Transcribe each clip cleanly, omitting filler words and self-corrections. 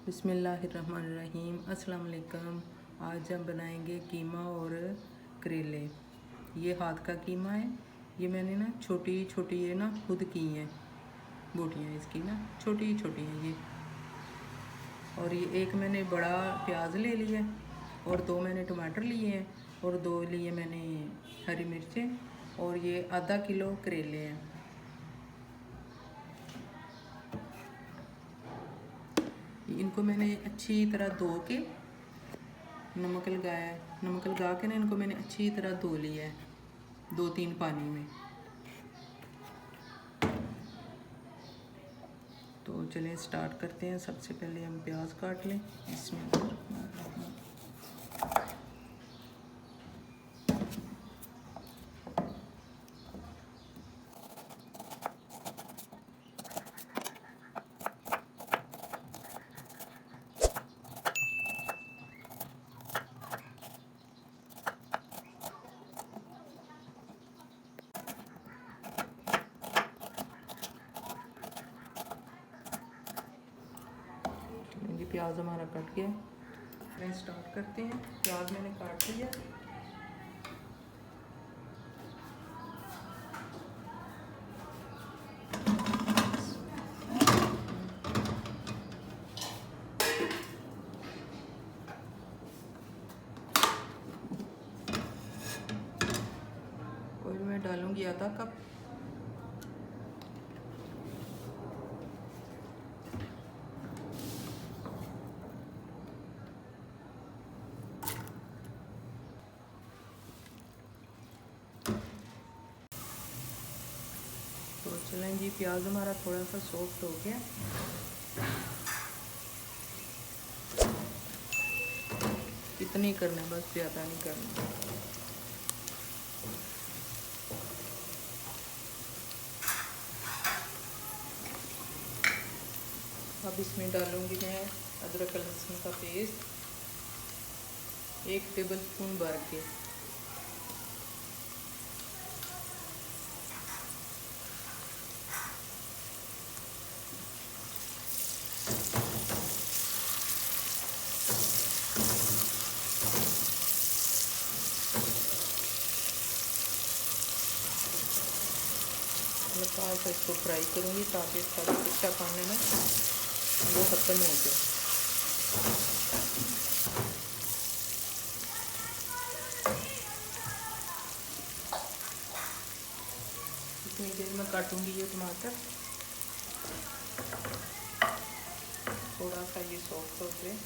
बिस्मिल्लाहिर्रहमानिर्रहीम। अस्सलाम वालेकुम। आज हम बनाएंगे कीमा और करेले। ये हाथ का कीमा है। ये मैंने ना छोटी छोटी ये ना खुद की हैं, बोटियाँ इसकी ना छोटी छोटी हैं ये। और ये एक मैंने बड़ा प्याज ले लिया और 2 मैंने टमाटर लिए हैं और 2 लिए मैंने हरी मिर्चें और ये आधा किलो करेले हैं। इनको मैंने अच्छी तरह धो के नमक लगा के ना इनको मैंने अच्छी तरह धो लिया है 2-3 पानी में। तो चलें स्टार्ट करते हैं। सबसे पहले हम प्याज काट लें इसमें। ये प्याज हमारा कट गया। मैं स्टार्ट करते हैं। प्याज मैंने काट लिया। और मैं डालूंगी आधा कप। तो चलें जी, प्याज हमारा थोड़ा सा सॉफ्ट हो गया। इतनी करना है बस, ज़्यादा नहीं करना। अब इसमें डालूंगी मैं अदरक लहसुन का पेस्ट 1 टेबलस्पून भर के। हल्का सा इसको फ्राई करूँगी ताकि इसका जो कच्चा पानी है ना वो ख़त्म हो जाए। इतनी देर में काटूंगी ये टमाटर, थोड़ा सा ये सॉफ्ट हो जाए।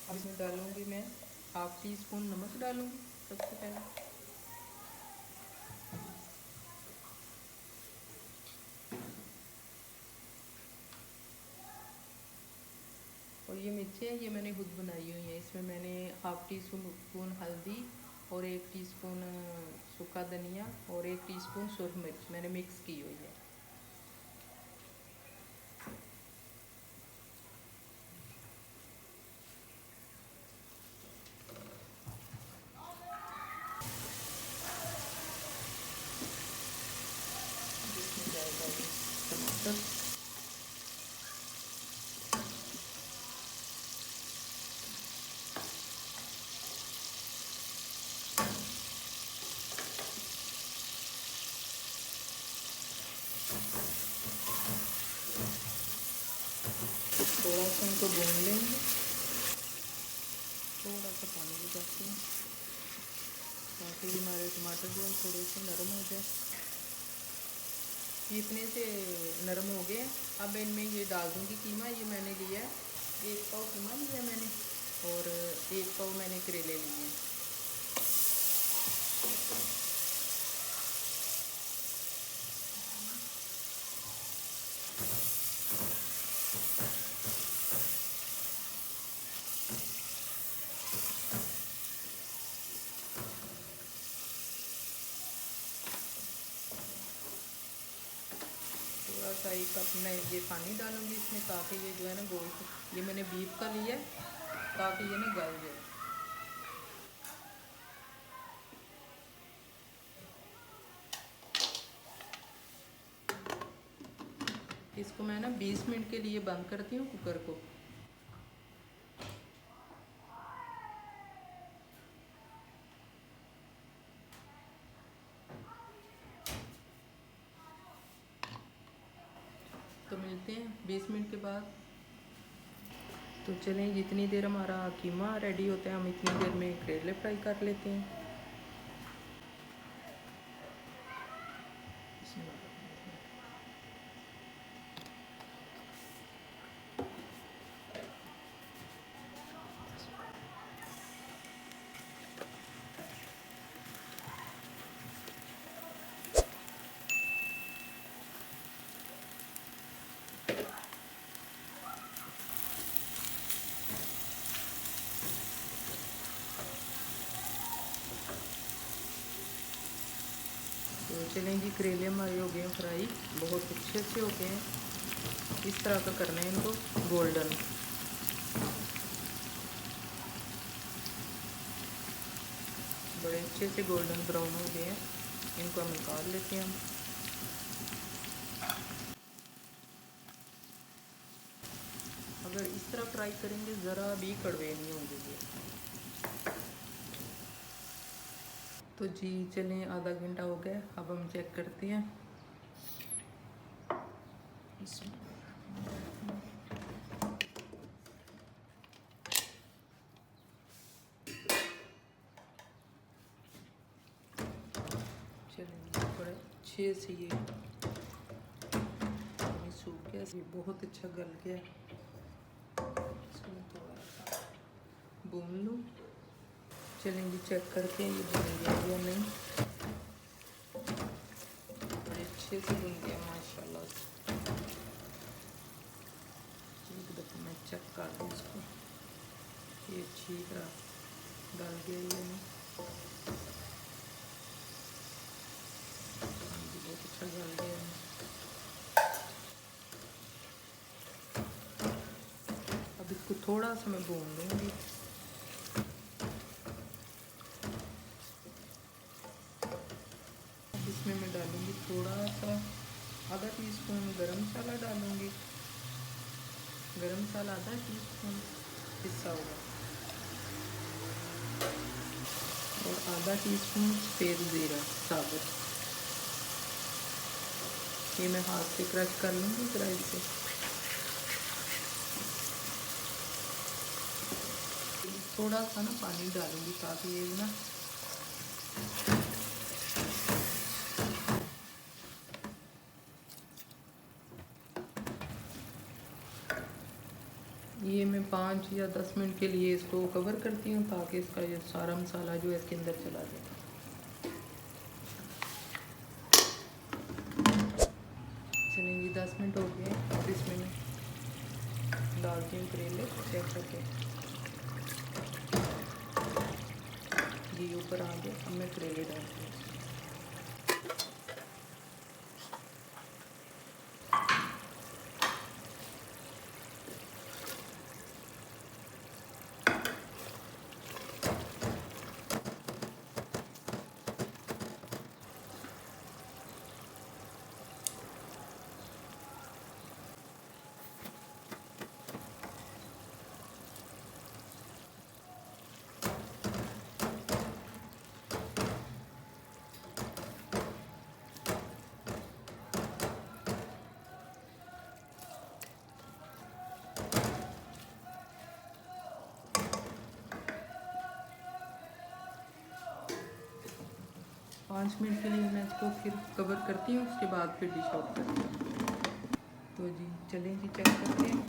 अब इसमें डालूंगी मैं 1/2 टीस्पून नमक डालूंगी सबसे पहले। और ये मिर्चें ये मैंने खुद बनाई हुई हैं। इसमें मैंने 1/2 टीस्पून हल्दी और 1 टीस्पून सूखा धनिया और 1 टीस्पून सूरख मिर्च मैंने मिक्स की हुई है। इसमें जाएगा टमाटर। थोड़ा सा इनको भून लेंगे। थोड़ा सा पानी भी डालते हैं ताकि हमारे टमाटर जो है थोड़े से नरम हो जाए। इतने से नरम हो गए। अब इनमें ये डाल दूँगी कीमा। ये मैंने लिया है 1 पाव कीमा लिया मैंने और 1 पाव मैंने करेले लिए हैं। सा एक अपना ये पानी डालूँगी इसमें, ताकि ये जो है ना गोश्त, ये मैंने बीफ का लिया है ताकि ये ना गल जाए। इसको मैं ना 20 मिनट के लिए बंद करती हूँ कुकर को। तो मिलते हैं 20 मिनट के बाद। तो चलें, जितनी देर हमारा कीमा रेडी होता है हम इतनी देर में करेले फ्राई कर लेते हैं। तो चलें जी, करेले हमारे हो गए हैं फ्राई, बहुत अच्छे से हो गए हैं। इस तरह का करना है इनको गोल्डन। बड़े अच्छे से गोल्डन ब्राउन हो गए हैं, इनको हम निकाल लेते हैं। अगर इस तरह फ्राई करेंगे ज़रा भी कड़वे नहीं होंगे ये। तो जी चलें, आधा घंटा हो गया, अब हम चेक करते हैं। चलें, बड़े अच्छे से ये सूख गया, ये बहुत अच्छा गल गया। इसमें थोड़ा सा भून लूँ। चलें जी, चेक करते हैं ये बन गया या नहीं। बड़े अच्छे से बन गया माशाल्लाह से। एक दफ़ा मैं चेक कर दूँ इसको, ये अच्छी तरह गल गया या नहीं। बहुत अच्छा गल गया है। अब इसको थोड़ा सा मैं भून लूँगी। इसमें मैं डालूँगी थोड़ा सा, आधा टीस्पून गरम मसाला डालूँगी। गरम मसाला आधा टीस्पून पिसा हुआ, और आधा टीस्पून सफ़ेद ज़ीरा साबुत। ये मैं हाथ से क्रश कर लूँगी ज़रा इसे। थोड़ा सा ना पानी डालूँगी ताकि ये ना ये मैं 5 या 10 मिनट के लिए इसको कवर करती हूँ ताकि इसका ये सारा मसाला जो है इसके अंदर चला जाए। चलिए जी, 10 मिनट हो गए। अब इसमें मैं डालती हूँ करेले, चेक करके। ये ऊपर आ गया, अब मैं करेले डालती हूँ। पाँच मिनट के लिए मैं इसको फिर कवर करती हूँ, उसके बाद फिर डिश आउट करती हूँ। तो जी चलें जी, चेक करते हैं।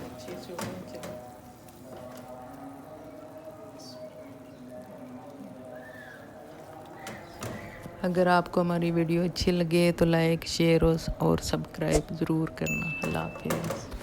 अच्छे से हो गए। चलें, अगर आपको हमारी वीडियो अच्छी लगे तो लाइक, शेयर और सब्सक्राइब ज़रूर करना। अल्लाह हाफ़िज़।